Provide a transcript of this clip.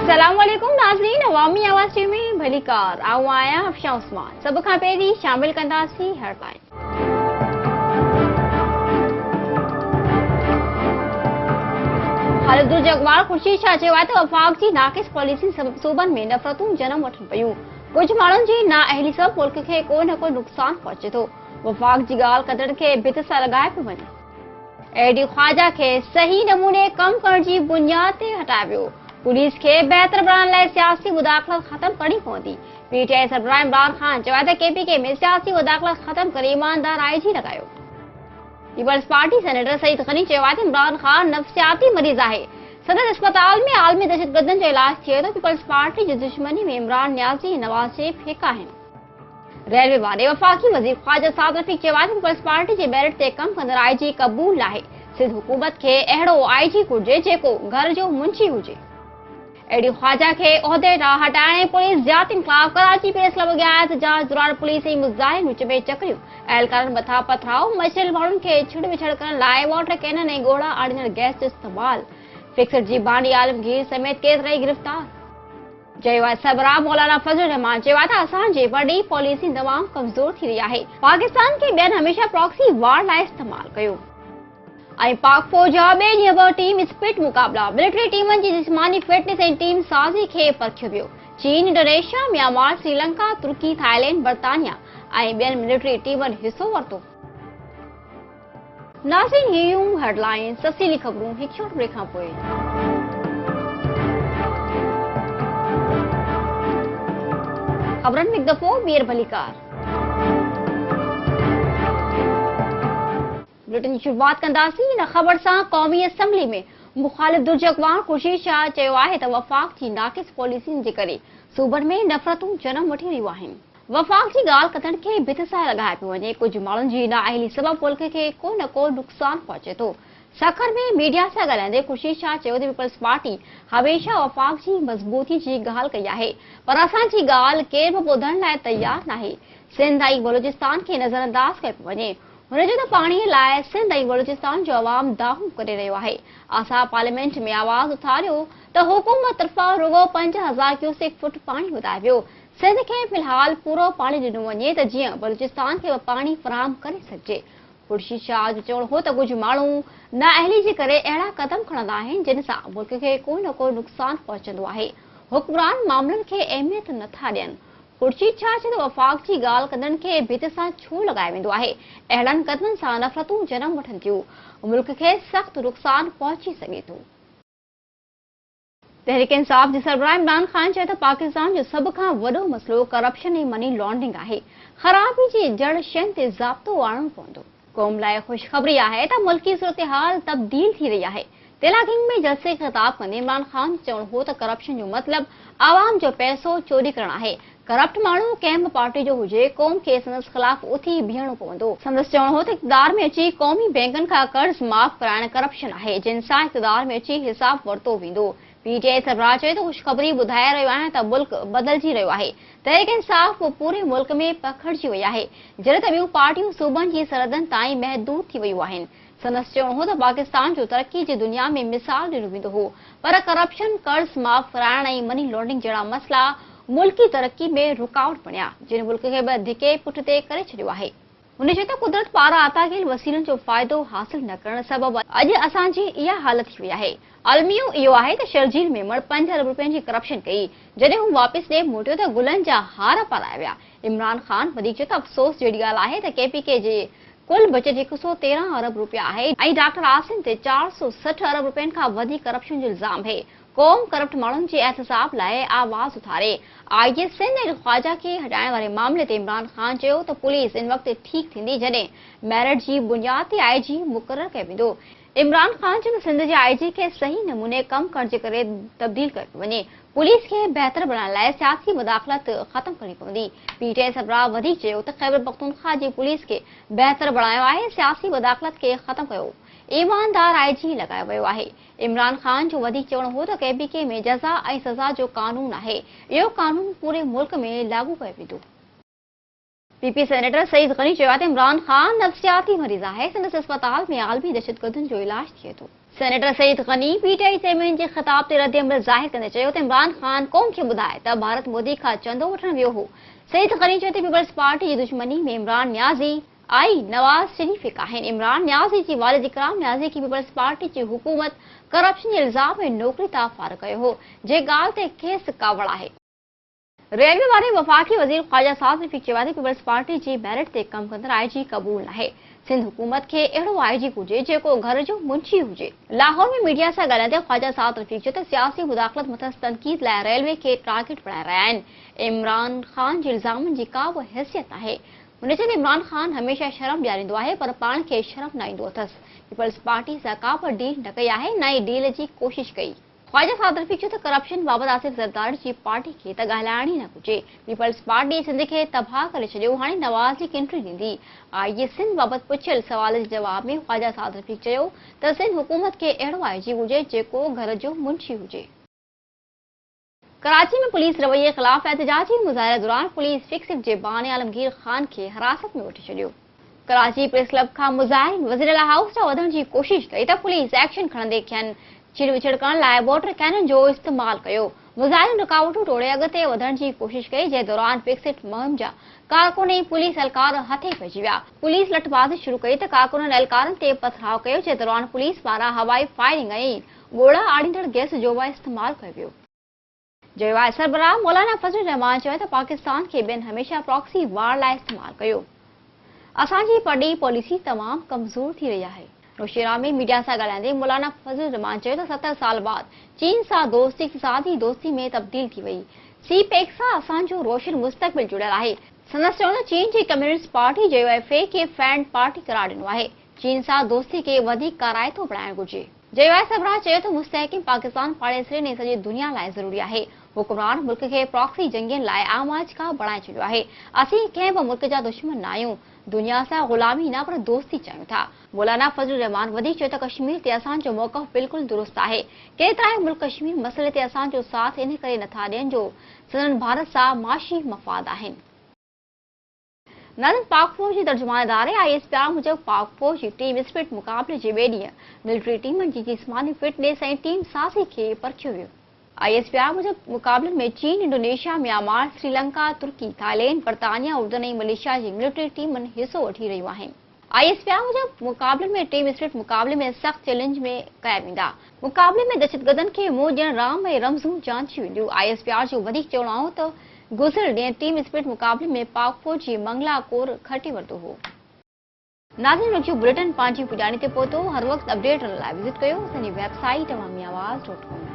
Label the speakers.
Speaker 1: अस्सलाम वालेकुम नाज़रीन, अवामी आवाज़ में भली कार आऊं आया अफशा उस्मान। सब खां पहिरीं शामिल कंदासीं हेडलाइन। ख़ालिद जगवार ख़ुर्शीद शाह चयो आहे त वफ़ाक़ जी नाक़िस पॉलिसी सूबनि में नफ़रतूं जनम वठनि पियूं। कुझु माण्हुनि जी नाअहली सबबि मुल्क खे को न को नुक़सान पहुचे थो। वफ़ाक़ जी ॻाल्हि कंदड़ खे भित सां लॻाए पियो वञे। एडी ख्वाजा खे सही नमूने कम करण जी बुनियाद ते हटाए वियो। पुलिस खे बहितर बणाइण लाइ सियासी मुदाख़लत ख़त्म करणी पवंदी। पीटीआई सरबराह इमरान खान चयो आहे त केपीके में सियासी मुदाख़लत ख़त्म करे ईमानदार आईजी लॻायो। Peoples party senator Saeed Ghani चयो आहे त इमरान खान नफ़्सियाती मरीज़ आहे। सदर अस्पताल में आलमी दहशतगर्दनि जो इलाज थिए थो। पीपल्स पार्टी जी दुश्मनी में इमरान न्याज़ी नवाज़ शरीफ हिक आहिनि। रेलवे वारे वफ़ाक़ी वज़ीर ख्वाजा साद रफ़ीक़ चयो आहे त पीपल्स पार्टी जे मेरिट ते कम कंदड़ आईजी क़बूल आहे। सिंध हुकूमत खे अहिड़ो आईजी घुर्जे जेको घर जो मुंशी हुजे। एडी ख्वाजा खे उहिदे तां हटाइण ऐं पुलिस ज्यातियुनि ख़िलाफ़ कराची प्रेस क्लब अॻियां एहतजाज दौरान पुलिस ऐं मुज़ाहिरनि विच में चकरियूं। अहलकारनि मथां पथराव, मछलियल माण्हुनि खे छुड़ विछड़ करण लाइ वाटर कैनन ऐं ॻोढ़ा आणींदड़ गैस जो इस्तेमाल। फिक्सर जी बानी आलमगीर समेत केतिराई गिरफ़्तार। चयो आहे सरबराह मौलाना फज़लुर रहमान चयो आहे त असांजी वॾी पॉलिसी तमामु कमज़ोर थी रही आहे। पाकिस्तान खे ॿियनि हमेशह प्रॉक्सी वार लाइ इस्तेमाल कयो। ऐं पाक फौज जा ॿिए ॾींहं बि टीम स्पिरिट मुक़ाबला। मिलिट्री टीमनि जी जिस्मानी फिटनेस ऐं टीम साज़ी खे परखियो वियो। चीन, इंडोनेशिया, म्यांमार, श्रीलंका, तुर्की, थाईलैंड, बर्तानिया ऐं ॿियनि मिलिट्री टीमनि हिसो वरितो। नाज़रीन, हीअ हेडलाइन तफ़सीली ख़बरूं हिकु शॉर्ट ब्रेक खां पोइ। ख़बरनि में हिकु दफ़ो ॿीहर भली कार। बुलेटिन जी शुरूआत कंदासीं इन ख़बर सां। क़ौमी असम्बली में मुख़ालिफ़ दुर्जगवार ख़ुर्शीद शाह चयो आहे त वफ़ाक़ जी नाक़िस पॉलिसियुनि जे करे सूबनि में नफ़रतूं जनम वठी रहियूं आहिनि। वफ़ाक़ जी ॻाल्हि कंदड़ खे भित सां लॻाए पियो वञे। कुझु माण्हुनि जी नाअहली सबबि मुल्क खे को न को नुक़सान पहुचे थो। सखर में मीडिया सां ॻाल्हाईंदे ख़ुर्शीद शाह चयो त पीपल्स पार्टी हमेशह वफ़ाक़ जी मज़बूती जी ॻाल्हि कई आहे, पर असांजी ॻाल्हि केर बि ॿुधण लाइ तयार नाहे। सिंध ऐं बलूचिस्तान खे नज़रअंदाज़ कयो पियो वञे। हुनजो त पाणीअ लाइ सिंध ऐं बलूचिस्तान जो अवाम दाहूं करे रहियो आहे। असां पार्लियामेंट में आवाज़ उथारियो त हुकूमत तरफ़ां रुगो 5000 क्यूसेक फुट पाणी वधाए वियो। सिंध खे फ़िलहाल पूरो पाणी ॾिनो वञे त जीअं बलूचिस्तान खे पाणी फराहम करे सघिजे। ख़ुर्शीद शाह जो चवणु हो त कुझु माण्हू नाअहली जे करे अहिड़ा क़दम खणंदा आहिनि जिन सां मुल्क खे को न को नुक़सान पहुचंदो आहे। हुक्मरान मामलनि खे अहमियत नथा ॾियनि। ख़ुर्शीद शाह चयो त वफ़ाक़ जी ॻाल्हि कंदड़ खे भित सां छो लॻाए वेंदो आहे। अहिड़नि क़दमनि सां नफ़रतूं जनम वठनि थियूं। मुल्क खे सख़्तु नुक़सान पहुची सघे थो। तहरीक इंसाफ़ जे सरबराह इमरान खान चयो त पाकिस्तान जो सभ खां वॾो मसइलो करप्शन ऐं मनी लॉन्ड्रिंग आहे। ख़राबी जी जड़ शयुनि ते ज़ाब्तो आणणो पवंदो। क़ौम लाइ ख़ुशख़बरी आहे त मुल्की सूरतहाल तब्दील थी रही आहे। तेलाकिंग में जलसे ख़िताब कंदे इमरान खान चवणो हो त करप्शन जो मतिलबु आवाम जो पैसो चोरी करणु आहे। करप्ट माण्हू कंहिं बि पार्टी जो हुजे, क़ौम खे संदसि ख़िलाफ़ उथी बीहणो पवंदो। संदसि चवणो हो त इक़्तिदार में अची क़ौमी बैंकनि खां कर्ज़ माफ़ कराइण करप्शन आहे, जिन सां इक़्तिदार में अची हिसाब वरितो वेंदो। पीटीआई सरबराह चयो त ख़ुशख़बरी ॿुधाए रहियो आहियां त मुल्क बदिलजी रहियो आहे। तहरीक इंसाफ़ पूरे मुल्क में पखिड़िजी वई आहे, जॾहिं त ॿियूं पार्टियूं सूबनि जी सरहदनि ताईं महदूद थी वयूं आहिनि। संदसि चवणो हो त पाकिस्तान जो तरक़ी जी दुनिया में मिसाल ॾिनो वेंदो हो, पर करप्शन, कर्ज़ माफ़ कराइण ऐं मनी लॉन्ड्रिंग जहिड़ा मसइला मुल्की तरक़ी में रुकावट बणिया, जिन मुल्क खे बि धिके पुठिते करे छॾियो आहे। हुन चयो त कुदरत पारां अता कयल वसीलनि जो फ़ाइदो हासिल न करण सबबि अॼु असांजी इहा हालत थी वई आहे। अलमियो इहो आहे त शर्जील मेमण 5 अरब रुपयनि जी करप्शन कई, जॾहिं हू वापसि ॾे मोटियो त गुलनि जा हार पाराया विया। इमरान खान वधीक चयो त अफ़सोस जहिड़ी ॻाल्हि आहे त केपीके जे कुल बजट 113 अरब रुपया आहे ऐं डॉक्टर आसिम ते 460 अरब रुपयनि खां वधीक करप्शन जो इल्ज़ाम आहे। क़ौम करप्ट माण्हुनि जे एहतसाब लाइ आवाज़ उथारे। आईजी सिंध ऐं ख्वाजा खे हटाइण वारे मामले ते इमरान खान चयो त पुलिस इन वक़्तु ठीकु थींदी जॾहिं मेरिट जी बुनियाद ते आईजी मुक़ररु कयो वेंदो। इमरान खान चयो त सिंध जे आईजी खे सही नमूने कम करण जे करे तब्दील कयो वञे। पुलिस खे बहितर बणाइण लाइ सियासी मुदाख़लत ख़त्म करणी पवंदी। पीटीआई सरबराह वधीक चयो त ख़ैबर पख्तूनख्वा जी पुलिस खे बहितर बणायो आहे, सियासी मुदाख़लत खे ख़त्म कयो, ईमानदार आईजी लॻायो वियो आहे। इमरान खान जो वधीक चवणो हो त केपीके में जज़ा ऐं सज़ा जो कानून आहे। इहो कानून पूरे मुल्क में लागू कयो वेंदो। पीपी सेनेटर सईद गनी चयो आहे त इमरान खान नफ़्सियाती मरीज़ आहे। संदसि अस्पताल में आलमी दहशतगर्दनि जो इलाज थिए थो। Senator Saeed Ghani PTI chairman जे ख़िताब ते रद्द अमल ज़ाहिर कंदे चयो त इमरान ख़ान क़ौम खे ॿुधाए त भारत मोदी खां चंदो वठण वियो हो। सईद गनी चयो त पीपल्स पार्टी जी दुश्मनी में इमरान नियाज़ी आई नवाज़ शरीफ़ आहिनि। इमरान नियाज़ी जी वालिद इकराम नियाज़ी की पीपल्स पार्टी जी हुकूमत करप्शन जे इल्ज़ाम में नौकरी तां फारिग़ कयो हो, जे ॻाल्हि ते खेसि कावड़ आहे। रेलवे वारे वफ़ाक़ी वज़ीर ख़्वाजा साद रफ़ीक़ चयो आहे त पीपल्स पार्टी जी मेरिट ते कम कंदड़ आईजी क़बूल नाहे। सिंध हुकूमत खे अहिड़ो आईजी हुजे जेको घर जो मुंशी हुजे। लाहौर में मीडिया सां ॻाल्हाईंदे ख़्वाजा साद रफ़ीक़ चयो त सियासी मुदाख़लत मथस तनक़ीद लाइ रेलवे खे टारगेट बणाए रहिया आहिनि। इमरान ख़ान जे इल्ज़ामनि जी का बि हैसियत नाहे। हुन चयो त इमरान ख़ान हमेशह शर्म ॾियारींदो आहे पर पाण खे शर्म न ईंदो अथसि। पीपल्स पार्टी सां का बि डील न कई आहे, न ई डील जी कोशिश कई। ख़्वाजा साद रफ़ीक़ चयो त करप्शन बाबति आसिफ ज़रदारी जी पार्टी खे त ॻाल्हाइण ई न घुरिजे। पीपल्स पार्टी सिंध खे तबाह करे छॾियो, हाणे नवाज़ लीग एंट्री ॾींदी। आईए सिंध बाबति पुछियल सवाल जे जवाब में ख़्वाजा साद रफ़ीक़ चयो त सिंध हुकूमत खे अहिड़ो आईजी हुजे जेको घर जो मुंशी हुजे। कराची में पुलिस रवैये ख़िलाफ़ एहतजाजी मुज़ाहिरे दौरान पुलिस फिक्सिट जे बानी आलमगीर ख़ान खे हिरासत में वठी छॾियो। कराची प्रेस क्लब खां मुज़ाहिरीन वज़ीर हाउस ॾांहुं वधण जी कोशिश कई त पुलिस एक्शन खणंदे खेनि छिड़विछड़ करण लाइ वाटर कैनन जो इस्तेमाल कयो। मुज़ाहिरीन रुकावटूं तोड़े अॻिते वधण जी कोशिश कई, जंहिं दौरान फिक्सिट मुहिम जा कारकुन ऐं पुलिस एहलकार हथे पइजी विया। पुलिस लठबाज़ी शुरू कई त कारकुननि एहलकारनि ते पथराव कयो, जंहिं दौरान पुलिस पारां हवाई फायरिंग ऐं गोला आड़ींदड़ गैस जो बि इस्तेमाल कयो वियो। जवाई सरबराह मौलाना फज़लुर रहमान चयो त पाकिस्तान खे ॿियनि हमेशह प्रॉक्सी वार लाइ इस्तेमाल कयो। असांजी परॾेही पॉलिसी तमामु कमज़ोर थी रही आहे। नौशेरा में मीडिया सां ॻाल्हाईंदे मौलाना फज़लुर रहमान चयो त 70 साल बाद चीन सां दोस्ती इक़्तिसादी दोस्ती में तब्दील थी वई। सीपेक सां असांजो रोशन मुस्तक़बिल जुड़ियल आहे। संदसि चयो त चीन जी कम्युनिस्ट पार्टी JYFA खे फ्रेंड पार्टी करार ॾिनो आहे। चीन सां दोस्ती खे वधीक काराइतो बणाइणु घुरिजे। JY सरबराह चयो त मुस्तहकिम पाकिस्तान पाड़ेसरे ने सॼी दुनिया लाइ ज़रूरी आहे। हुकुमरान मुल्क खे प्रॉक्सी जंगियुनि लाइ आमाज खां बणाए छॾियो आहे। असीं कंहिं बि मुल्क जा दुश्मन न आहियूं, दुनिया सां ग़ुलामी न पर दोस्ती चाहियूं था। मौलाना फज़लुर रहमान वधीक चयो त कश्मीर ते असांजो मौक़िफ़ बिल्कुलु दुरुस्त आहे। केतिरा ई मुल्क कश्मीर मसइले ते असांजो साथ इन करे नथा ॾियनि जो संदन भारत सां माशी मफ़ाद आहिनि। नाज़रीन, पाक फ़ौज जे तर्जुमान इदारे ISPR मूजिबि पाक फ़ौज जी टीम स्पिरिट मुक़ाबले जे ॿिए ॾींहुं मिलिट्री टीमनि जी जिस्मानी फिटनेस ऐं टीम साज़ी खे परखियो वियो। ISPR मूजिबि मुक़ाबलनि में चीन, इंडोनेशिया, म्यांमार, श्रीलंका, तुर्की, थाईलैंड, बर्तानिया, उर्दन ऐं मलेशिया जी मिलिट्री टीमनि हिसो वठी रहियूं आहिनि। ISPR मूजिबि मुक़ाबलनि में टीम स्पिरिट मुक़ाबले में सख़्त चैलेंज में कया वेंदा। मुक़ाबले में दहशतगर्दनि खे मुंहुं ॾियण राम ऐं रमज़ूं जांचियूं वेंदियूं। ISPR जो वधीक चवणो आहे त गुज़िरियल ॾींहुं टीम स्पिरिट मुक़ाबले में पाक फ़ौज जी मंगला कोर खटी वरितो हो। नाज़रीन, रुॻो बुलेटिन पंहिंजी पुॼाणी ते पहुतो। हर वक़्तु अपडेट लाइ विज़िट कयो असांजी वेबसाइट अवामी आवाज़.com।